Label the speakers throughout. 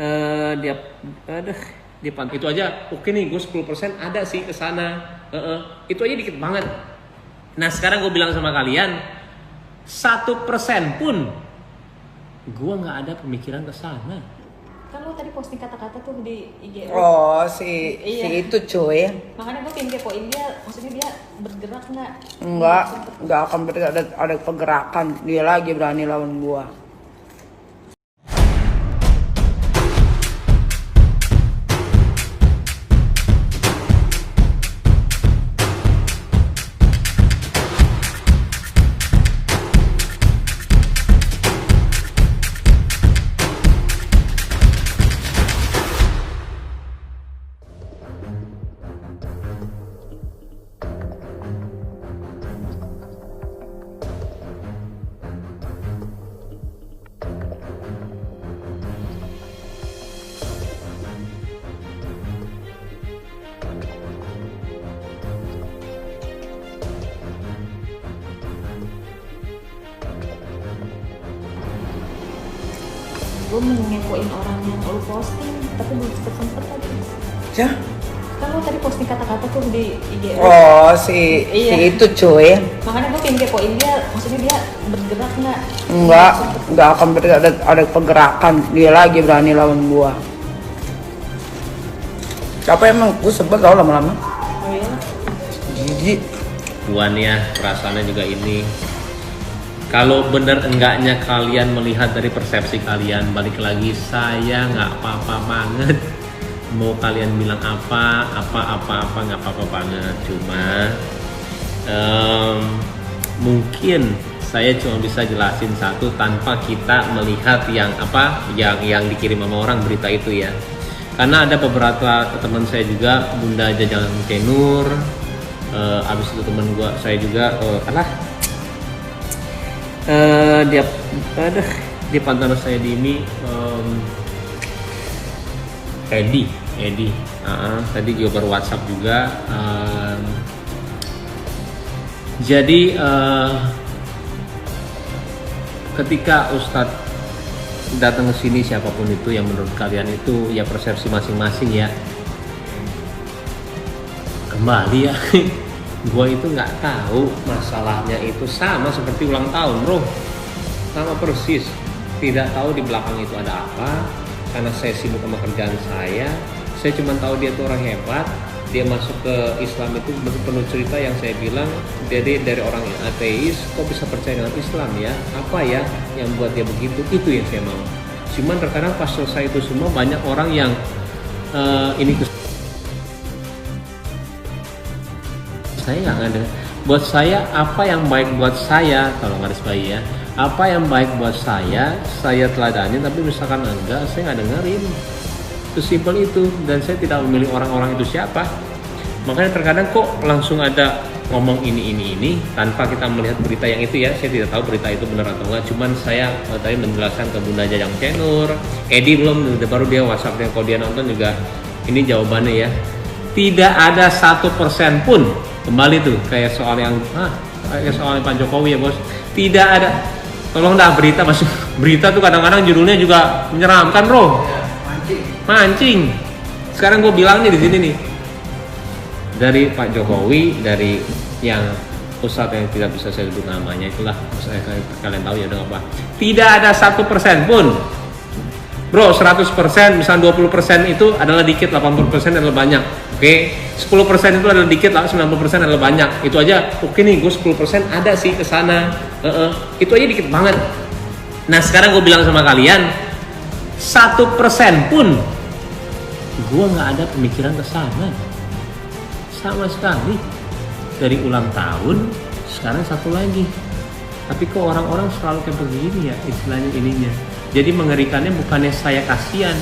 Speaker 1: Dia aduh dia itu aja oke nih, gue 10% ada sih ke sana. Itu aja dikit banget. Nah sekarang gue bilang sama kalian, 1% pun gue nggak ada pemikiran ke sana.
Speaker 2: Kan lo tadi posting kata-kata tuh di IG.
Speaker 3: Oh si itu cuy.
Speaker 2: Makanya gue pengen kepoin dia, maksudnya dia bergerak nggak?
Speaker 3: Nggak akan ada pergerakan. Dia lagi berani lawan gua.
Speaker 2: Gue mau ngepoin orang yang lo posting, tapi belum sempet tadi.
Speaker 3: Ya?
Speaker 2: Kan lo tadi posting kata-kata tuh di IG.
Speaker 3: Oh si itu cuy.
Speaker 2: Makanya gue pengen kepoin dia, maksudnya dia bergerak nggak?
Speaker 3: Nggak akan ada pergerakan. Dia lagi berani lawan gua. Siapa emang? Gue sebel tau lama-lama.
Speaker 2: Oh iya?
Speaker 3: Jijik.
Speaker 1: Buannya perasaannya juga ini. Kalau bener enggaknya kalian melihat dari persepsi kalian, balik lagi saya nggak apa-apa banget. Mau kalian bilang apa nggak apa-apa banget. Cuma mungkin saya cuma bisa jelasin satu tanpa kita melihat yang dikirim sama orang berita itu ya. Karena ada beberapa teman saya juga, Bunda Jajang Kenur, abis itu teman saya juga dia pantau saya di ini, Edi, tadi juga baru WhatsApp juga. Jadi ketika Ustadz datang ke sini, siapapun itu yang menurut kalian itu ya persepsi masing-masing ya. Kembali ya. Gue itu nggak tahu masalahnya itu sama seperti ulang tahun bro, sama persis, tidak tahu di belakang itu ada apa, karena saya sibuk sama kerjaan saya cuma tahu dia tuh orang hebat, dia masuk ke Islam itu penuh cerita yang saya bilang, jadi dari orang yang ateis kok bisa percaya dengan Islam ya, apa ya yang buat dia begitu, itu yang saya mau. Cuman terkadang pas selesai itu semua banyak orang yang saya nggak ada. Buat saya apa yang baik buat saya, kalau garis bayi ya, apa yang baik buat saya teladani, tapi misalkan enggak, saya nggak dengerin. Itu simpel itu, dan saya tidak memilih orang-orang itu siapa. Makanya terkadang kok langsung ada ngomong ini tanpa kita melihat berita yang itu ya. Saya tidak tahu berita itu benar atau enggak, cuman saya tadi menjelaskan ke Bunda Jajang Kenur, Edi belum, baru dia WhatsApp-nya, kalau dia nonton juga ini jawabannya ya. Tidak ada 1% pun, kembali tuh kayak soal yang Pak Jokowi ya bos, tidak ada. Tolong dah berita masuk, berita tuh kadang-kadang judulnya juga menyeramkan bro, mancing. Sekarang gue bilang nih di sini nih, dari Pak Jokowi, dari yang pusat yang tidak bisa saya sebut namanya, itulah kalian tahu ya udah apa. Tidak ada 1% pun bro. 100% misalnya 20% itu adalah dikit, 80% adalah banyak. Oke, 10% itu adalah dikit lah, 90% adalah banyak. Itu aja oke nih, gue 10% ada sih ke sana. Itu aja dikit banget. Nah sekarang gue bilang sama kalian, 1% pun gue nggak ada pemikiran ke sana sama sekali. Dari ulang tahun sekarang satu lagi, tapi kok orang-orang selalu kayak begini ya istilahnya ininya. Jadi mengerikannya bukannya saya kasihan,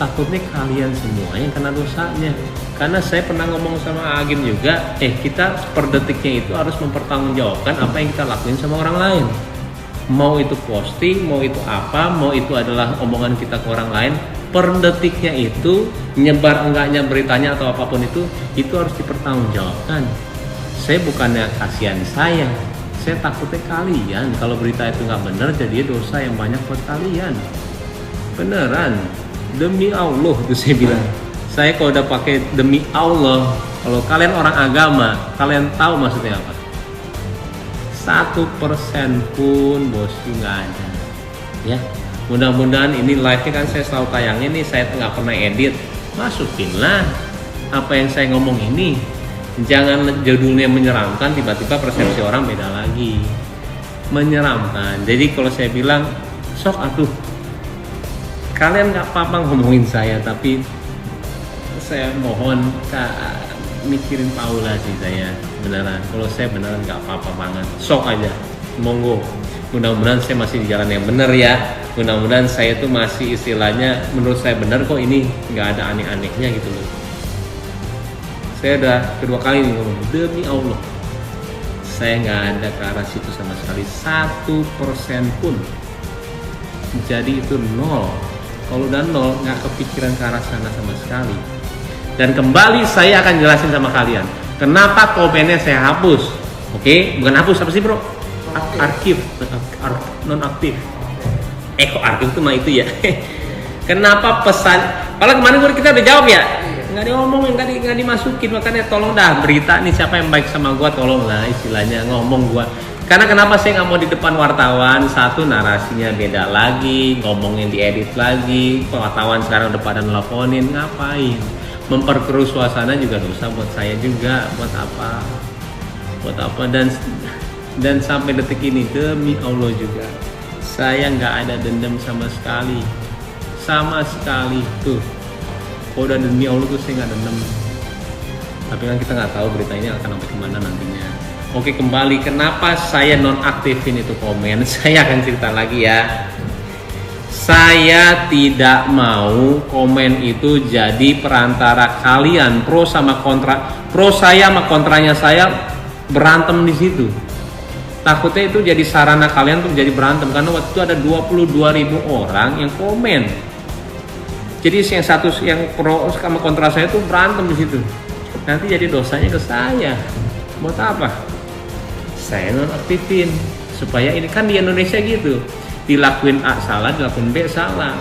Speaker 1: takutnya kalian semua yang kena dosanya. Karena saya pernah ngomong sama Agim juga, kita per detiknya itu harus mempertanggungjawabkan apa yang kita lakuin sama orang lain. Mau itu posting, mau itu apa, mau itu adalah omongan kita ke orang lain, per detiknya itu, nyebar enggaknya beritanya atau apapun itu harus dipertanggungjawabkan. Saya bukannya kasihan saya takutnya kalian, kalau berita itu nggak benar jadi dosa yang banyak buat kalian. Beneran. Demi Allah tuh saya bilang. Saya kalau udah pakai demi Allah, kalau kalian orang agama, kalian tahu maksudnya apa? 1% pun bosku nggak ada. Ya, mudah-mudahan ini live-nya kan saya selalu tayangin nih, saya nggak pernah edit. Masukinlah apa yang saya ngomong ini. Jangan judulnya menyeramkan, tiba-tiba persepsi orang beda lagi. Menyeramkan. Jadi kalau saya bilang, sok atuh. Kalian nggak apa-apa ngomongin saya, tapi saya mohon mikirin Paula sih saya beneran. Kalau saya beneran nggak apa-apa banget, sok aja, monggo. Mudah-mudahan saya masih di jalan yang bener ya. Mudah-mudahan saya tuh masih istilahnya menurut saya bener kok, ini nggak ada aneh-anehnya gitu loh. Saya udah kedua kali nih ngomong, demi Allah saya nggak ada ke arah situ sama sekali, 1% pun. Jadi itu 0. Kalau udah 0 nggak kepikiran ke arah sana sama sekali. Dan kembali saya akan jelasin sama kalian kenapa komennya saya hapus. Oke, bukan hapus, apa sih bro? Arkif, non-aktif. Kok arkif itu mah itu ya. Kenapa pesan? Kalau kemarin kita udah jawab ya, nggak diomongin, nggak dimasukin. Makanya tolong dah berita nih, siapa yang baik sama gua tolong lah istilahnya ngomong gua. Karena kenapa saya nggak mau di depan wartawan? Satu, narasinya beda lagi, ngomongin diedit lagi. Wartawan sekarang udah pada nelfonin, ngapain? Memperkeruh suasana juga dosa buat saya juga. Buat apa? Dan sampai detik ini demi Allah juga saya nggak ada dendam sama sekali tuh. Kalau udah demi Allah tuh saya nggak dendam. Tapi kan kita nggak tahu berita ini akan sampai kemana nantinya. Oke, kembali kenapa saya nonaktifin itu komen. Saya akan cerita lagi ya. Saya tidak mau komen itu jadi perantara kalian pro sama kontra. Pro saya sama kontranya saya berantem di situ. Takutnya itu jadi sarana kalian tuh jadi berantem, karena waktu itu ada 22.000 orang yang komen. Jadi yang satu yang pro sama kontra saya tuh berantem di situ. Nanti jadi dosanya ke saya. Buat apa? Saya nonaktifin supaya ini kan di Indonesia gitu. Dilakuin A salah, dilakuin B salah.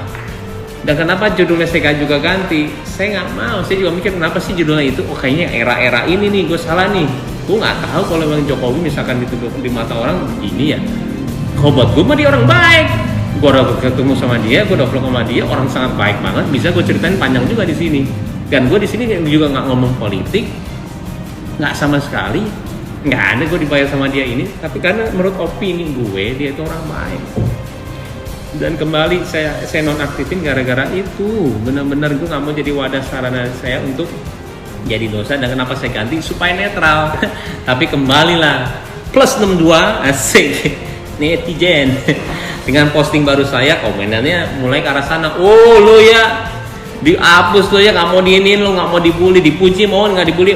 Speaker 1: Dan kenapa judulnya saya juga ganti? Saya nggak mau. Saya juga mikir kenapa sih judulnya itu? Oh kayaknya era-era ini nih gue salah nih. Gue nggak tahu kalau Bang Jokowi misalkan dituduh di mata orang ini ya. Kok buat gue mah dia orang baik. Gue udah ketemu sama dia, gue udah vlog sama dia, orang sangat baik banget. Bisa gue ceritain panjang juga di sini. Dan gue di sini juga nggak ngomong politik, nggak sama sekali. Nggak ada gue dibayar sama dia ini. Tapi karena menurut opini gue dia itu orang baik. Dan kembali saya nonaktifin gara-gara itu. Benar-benar gue nggak mau jadi wadah sarana saya untuk jadi dosa. Dan kenapa saya ganti supaya netral. Tapi kembalilah plus 62 asik netizen dengan posting baru saya, komenannya mulai ke arah sana. Oh lo ya dihapus lo ya, nggak mau diinin lo, nggak mau dibully, dipuji mau nggak dibully.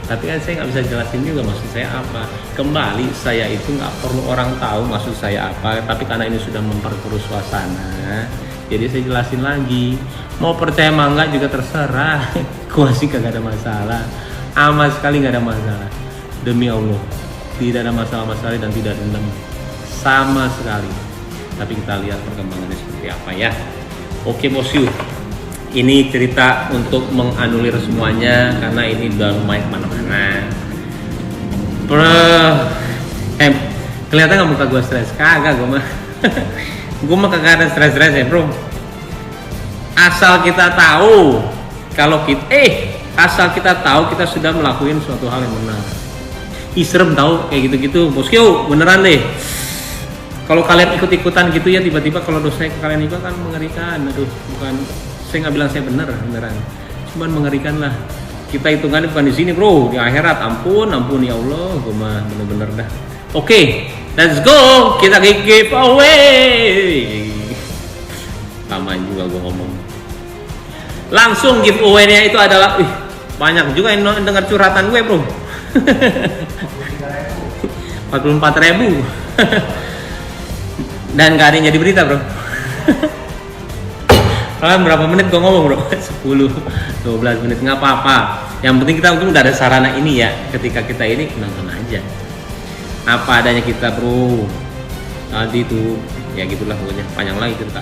Speaker 1: Tapi kan saya nggak bisa jelasin juga maksud saya apa. Kembali saya itu nggak perlu orang tahu maksud saya apa, tapi karena ini sudah memperkeruh suasana, jadi saya jelasin lagi. Mau percaya mangga juga terserah. Gua sih kagak ada masalah, sama sekali nggak ada masalah. Demi Allah tidak ada masalah dan tidak dendam sama sekali. Tapi kita lihat perkembangannya seperti apa ya. Oke bosku, ini cerita untuk menganulir semuanya karena ini udah lumayan kemana-mana. Kelihatan nggak muka gue stres? Kagak gue mah. Gue mah kagak ada stres-stres ya bro. Asal kita tahu kalau asal kita tahu kita sudah melakukan suatu hal yang benar. Serem tahu kayak gitu-gitu bosku, beneran deh. Kalau kalian ikut-ikutan gitu ya tiba-tiba kalau dosa kalian juga kan mengerikan. Aduh, bukan saya nggak bilang saya beneran, cuman mengerikan lah. Kita hitungannya bukan di sini bro, di akhirat. Ampun ya Allah, gue mah bener-bener dah. Oke, let's go, kita give away. Lama juga gue ngomong. Langsung giveaway-nya itu adalah, banyak juga yang dengar curhatan gue bro. 44.000. Dan gak ada yang jadi berita bro. Berapa menit gue ngomong bro? 10-12 menit, nggak apa-apa. Yang penting kita mungkin udah ada sarana ini ya. Ketika kita ini nonton aja apa adanya kita bro. Tadi tuh ya gitulah pokoknya, panjang lagi cerita.